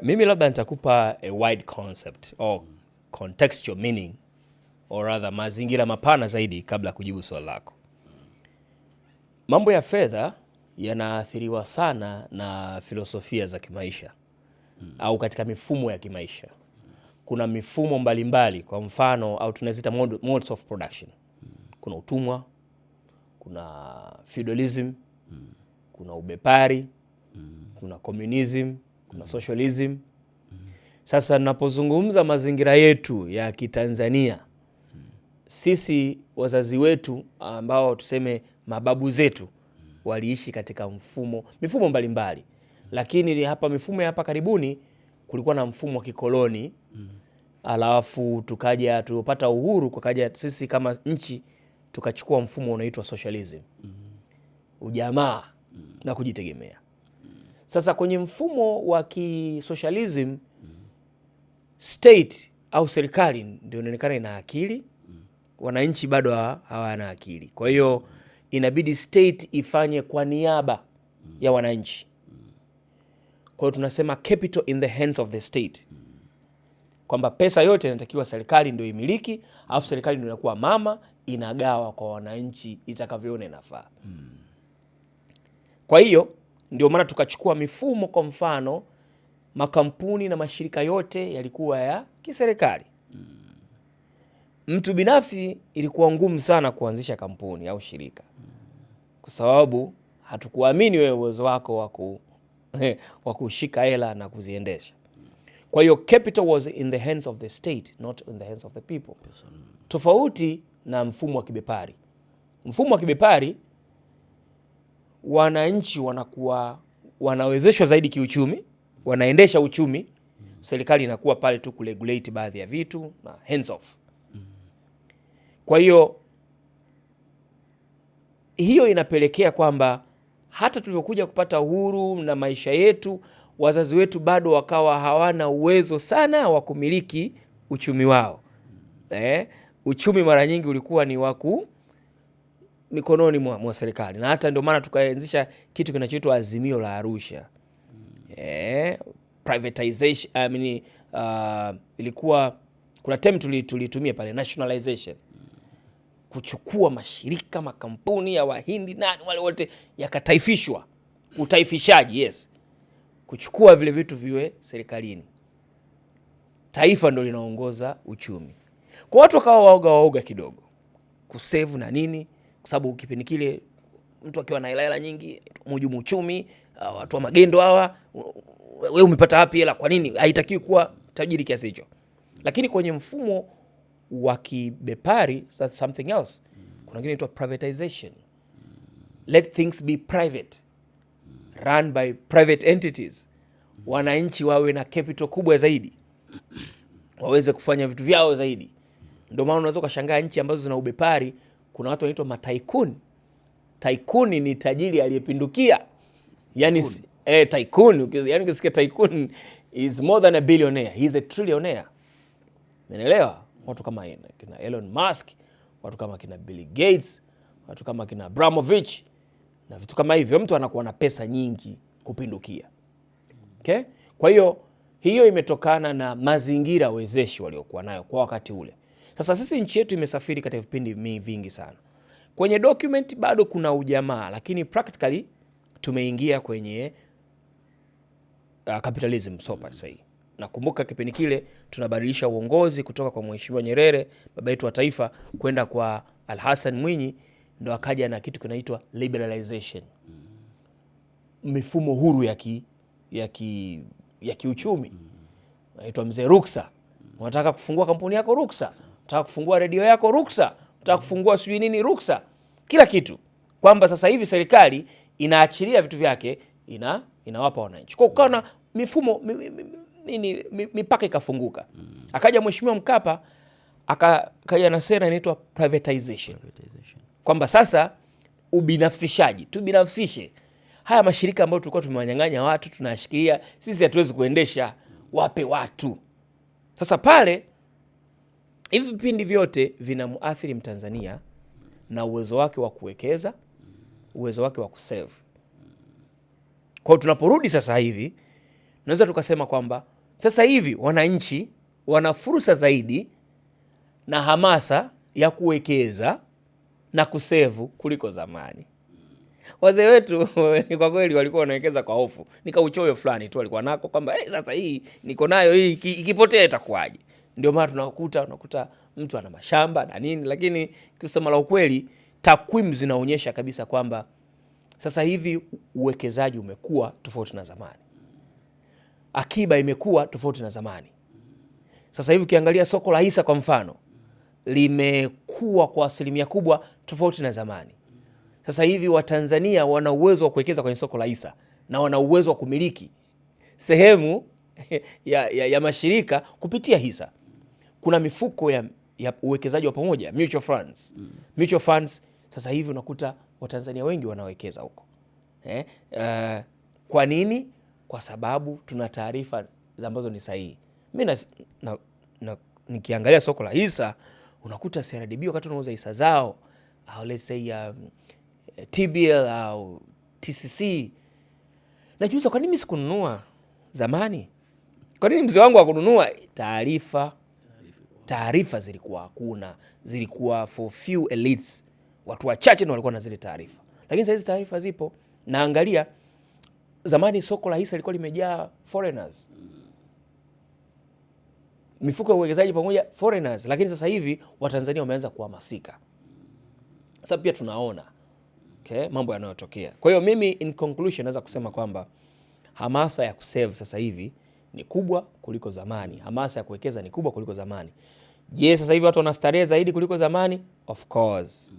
Mimi labda nitakupa a wide concept or contextual meaning or rather mazingira mapana zaidi kabla kujibu swali lako. Mambo ya fedha yanaathiriwa sana na filosofia za kimaisha au katika mifumo ya kimaisha. Kuna mifumo mbalimbali, kwa mfano au tunazita modes of production. Kuna utumwa, kuna feudalism, kuna ubepari, kuna communism, kuna socialism. Sasa napozungumza mazingira yetu ya Kitanzania, sisi wazazi wetu ambao tuseme mababu zetu waliishi katika mifumo mbalimbali. Lakini hapa mifumo ya hapa karibuni kulikuwa na mfumo wa kikoloni. Alafu tukaja tupata uhuru, kukaja sisi kama nchi tukachukua mfumo unaitwa socialism. Ujamaa na kujitegemea. Sasa kwenye mfumo wa kisocialism, state au serikali ndio inaonekana ina akili, wananchi bado hawana akili. Kwa hiyo inabidi state ifanye kwa niaba ya wananchi. Kwa hiyo tunasema capital in the hands of the state. Kwamba pesa yote inatakiwa serikali ndio imiliki, alafu serikali ndio inakuwa mama, inagawa kwa wananchi itakavyoona inafaa. Kwa hiyo ndio maana tukachukua mifumo, kwa mfano makampuni na mashirika yote yalikuwa ya kiserikali. Mtu binafsi ilikuwa ngumu sana kuanzisha kampuni au shirika, kwa sababu hatukuamini wewe uwezo wako wa kushika hela na kuziendesha. Kwa hiyo capital was in the hands of the state, not in the hands of the people. Tofauti na mfumo wa kibepari. Mfumo wa kibepari, wananchi wanakuwa wanawezeshwa zaidi kiuchumi, wanaendesha uchumi, serikali inakuwa pale tu kuregulate baadhi ya vitu na hands off. Kwa hiyo inapelekea kwamba hata tulivyokuja kupata uhuru na maisha yetu, wazazi wetu bado wakawa hawana uwezo sana wa kumiliki uchumi wao. Uchumi mara nyingi ulikuwa ni waku mikononi mwa serikali, na hata ndio maana tukaanzisha kitu kinachoitwa Azimio la Arusha. Privatization, ilikuwa kuna term tulitumia pale, nationalization. Kuchukua mashirika, makampuni ya Wahindi nani wale wote yakataifishwa. Utaifishaji, yes. Kuchukua vile vitu viwe serikalini. Taifa ndio linaongoza uchumi. Kwa watu wakawa waoga kidogo kusave na nini, kwa sababu kipindi kile mtu akiwa na hela nyingi, mhujumu uchumi, watu wa magendo hawa, wewe umepata wapi hela? Kwa nini? Haitakiwi kuwa tajiri kiasi hicho. Lakini kwenye mfumo wa kibepari, that's something else. Kuna kitu inaitwa privatization. Let things be private, run by private entities. Wananchi wawe na capital kubwa zaidi, waweze kufanya vitu vyao zaidi. Ndio maana unaweza kushangaa nchi ambazo zina ubepari, kuna watu wanaitwa mataikun. Taikun ni tajiri aliyepindukia. Yani tycoon, yani ukisikia tycoon is more than a billionaire, he is a trillionaire. Umeelewa? Watu kama kina Elon Musk, watu kama kina Bill Gates, watu kama kina Abramovich na vitu kama hivyo, mtu anakuwa na pesa nyingi kupindukia. Okay? Kwa hiyo imetokana na mazingira wezeshi waliokuwa nayo kwa wakati ule. Sasa sisi nchi yetu imesafiri katika vipindi vingi sana. Kwenye document bado kuna ujamaa, lakini practically tumeingia kwenye capitalism sopa sasa hivi. Nakumbuka kipindi kile tunabadilisha uongozi kutoka kwa Mheshimiwa Nyerere, baba yetu wa taifa, kwenda kwa Al-Hassan Mwinyi, ndo akaja na kitu kinaitwa liberalization. Mifumo huru ya kiuchumi. Naitwa mzee ruksa. Unataka kufungua kampuni yako ruksa, unataka kufungua redio yako ruksa, unataka kufungua sijui nini ruksa. Kila kitu. Kwamba sasa hivi serikali inaachilia vitu vyake, inawapa wananchi. Kwa kana mifumo mipaka ikafunguka. Akaja Mheshimiwa Mkapa akaja na sera inaitwa privatization. Kwamba sasa ubinafsishaji, tubinafsishe haya mashirika ambayo tulikuwa tumewanyang'anya watu, tunashikilia sisi, hatuwezi kuendesha, wape watu. Sasa pale hivi vipindi vyote vinamuathiri Mtanzania na uwezo wake wa kuwekeza, uwezo wake wa kusave. Kwa tunaporudi sasa hivi naweza tukasema kwamba sasa hivi wananchi wana fursa zaidi na hamasa ya kuwekeza na kusevu kuliko zamani. Wazee wetu kwa kweli walikuwa wanawekeza kwa hofu, nikauchoyo fulani tu walikuwa nako kwamba sasa hii niko nayo, hii ikipotea itakuwaje? Ndio maana unakuta mtu ana mashamba na nini, lakini kusema la ukweli takwimu zinaonyesha kabisa kwamba sasa hivi uwekezaji umekuwa tofauti na zamani. Akiba imekuwa tofauti na zamani. Sasa hivi ukiangalia soko la hisa kwa mfano limekuwa kwa asilimia kubwa tofauti na zamani. Sasa hivi Watanzania wana uwezo wa kuwekeza kwenye soko la hisa na wana uwezo wa kumiliki sehemu ya mashirika kupitia hisa. Kuna mifuko ya uwekezaji wa pamoja, mutual funds. Mutual funds sasa hivi unakuta Watanzania wengi wanawekeza huko. Kwa nini? Kwa sababu tuna taarifa ambazo ni sahihi. Mimi nikiangalia soko la hisa unakuta CRDB wakati unauza hisa zao au let's say TBL au TCC, najiuliza kwa nini mimi sikununua zamani? Kwa nini mzee wangu hakununua? Taarifa zilikuwa hakuna, zilikuwa for few elites, watu wachache ndio walikuwa na zile taarifa. Lakini sasa hizi taarifa zipo. Naangalia zamani soko la hisa lilikuwa limejaa foreigners, mifuko ya uwekezaji pamoja foreigners, lakini sasa hivi Watanzania wameanza kuhamasika. Sasa pia tunaona mambo yanayotokea. Kwa hiyo mimi in conclusion naweza kusema kwamba hamasa ya kusave sasa hivi ni kubwa kuliko zamani. Hamasa ya kuwekeza ni kubwa kuliko zamani. Je, sasa hivi watu wanastarehe zaidi kuliko zamani? Of course.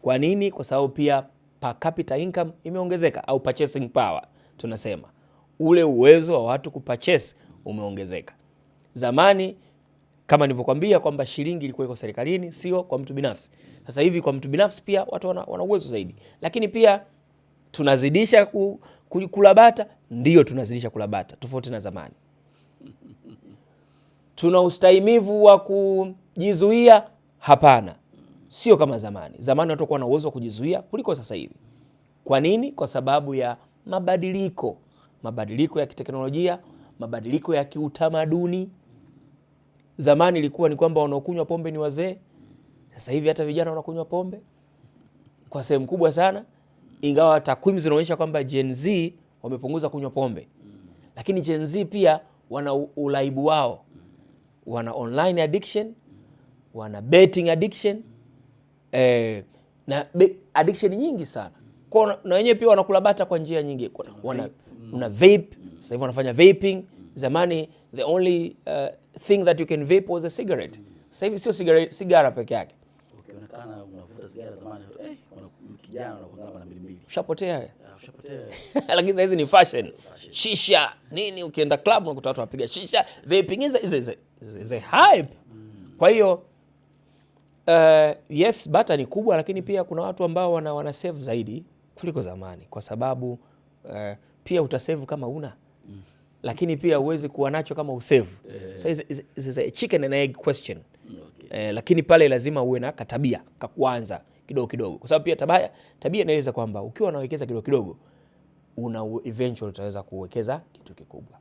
Kwa nini? Kwa sababu pia per capita income imeongezeka, au purchasing power tunasema. Ule uwezo wa watu kupurchase umeongezeka. Zamani kama nilivyokuambia kwamba shilingi ilikuwa iko serikalini, sio kwa mtu binafsi. Sasa hivi kwa mtu binafsi pia watu wana uwezo zaidi. Lakini pia tunazidisha kula bata, ndio tunazidisha kula bata tofauti na zamani. Tuna ustahimilivu wa kujizuia? Hapana. Sio kama zamani. Zamani watu walikuwa na uwezo wa kujizuia kuliko sasa hivi. Kwa nini? Kwa sababu ya mabadiliko ya kiteknolojia, mabadiliko ya kiutamaduni. Zamani ilikuwa ni kwamba wanaokunywa pombe ni wazee. Sasa hivi hata vijana wanakunywa pombe kwa sehemu kubwa sana, ingawa takwimu zinaonyesha kwamba Gen Z wamepunguza kunywa pombe. Lakini Gen Z pia wana ulaibu wao. Wana online addiction, wana betting addiction, na addiction nyingi sana. Kwa na wenyewe pia wanakula bata kwa njia nyingi. Wana vape, sasa hivi wanafanya vaping. Zamani the only thing that you can vape was a cigarette. Sasa hivi sio sigara peke yake. Ukionekana unavuta sigara zamani, kijana unakuwa na mbili. Ushapotea. Lakini sasa hizi ni fashion. Shisha, nini, ukienda club unakuta watu wapiga shisha, vaping is a hype. Kwa hiyo yes, bata ni kubwa, lakini pia kuna watu ambao wana save zaidi kuliko zamani, kwa sababu pia utasave kama una, lakini pia uwezi kuwa nacho kama usave. So it's a chicken and egg question. Lakini pale lazima uwe na katabia kakuanza kidogo kidogo, kwa sababu pia tabia inaweza kwamba ukiwa unawekeza kidogo kidogo eventually utaweza kuwekeza kitu kikubwa.